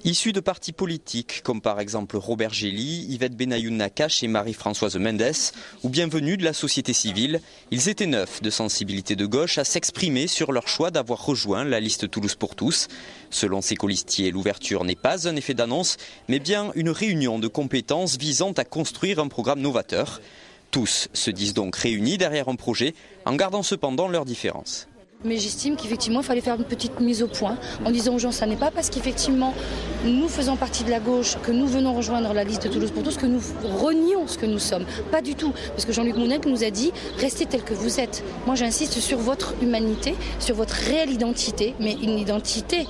Issus de partis politiques comme par exemple Robert Gély, Yvette Benayoun-Nakache et Marie-Françoise Mendes, ou bien venus de la société civile, ils étaient 9 de sensibilité de gauche à s'exprimer sur leur choix d'avoir rejoint la liste Toulouse pour tous. Selon ces colistiers, l'ouverture n'est pas un effet d'annonce, mais bien une réunion de compétences visant à construire un programme novateur. Tous se disent donc réunis derrière un projet, en gardant cependant leurs différences. Mais j'estime qu'effectivement, il fallait faire une petite mise au point en disant aux gens, ça n'est pas parce qu'effectivement, nous faisons partie de la gauche, que nous venons rejoindre la liste de Toulouse pour tous, que nous renions ce que nous sommes. Pas du tout. Parce que Jean-Luc Moudenc nous a dit, restez tel que vous êtes. Moi, j'insiste sur votre humanité, sur votre réelle identité, mais une identité,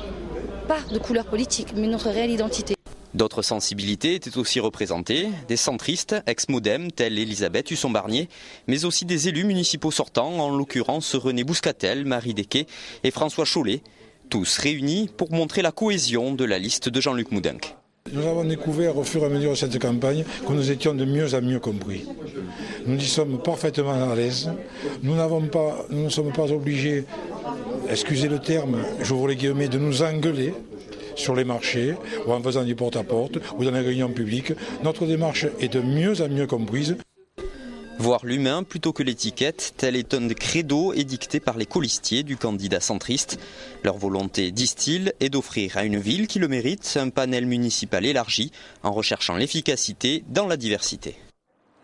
pas de couleur politique, mais notre réelle identité. D'autres sensibilités étaient aussi représentées, des centristes, ex-Modem, tels Elisabeth Husson-Barnier, mais aussi des élus municipaux sortants, en l'occurrence René Bouscatel, Marie Desquet et François Chollet, tous réunis pour montrer la cohésion de la liste de Jean-Luc Moudenc. Nous avons découvert au fur et à mesure de cette campagne que nous étions de mieux en mieux compris. Nous y sommes parfaitement à l'aise. Nous ne sommes pas obligés, excusez le terme, j'ouvre les guillemets, de nous engueuler sur les marchés, ou en faisant du porte-à-porte, ou dans les réunions publiques. Notre démarche est de mieux en mieux comprise. Voir l'humain plutôt que l'étiquette, tel est un credo édicté par les colistiers du candidat centriste. Leur volonté, disent-ils, est d'offrir à une ville qui le mérite un panel municipal élargi en recherchant l'efficacité dans la diversité.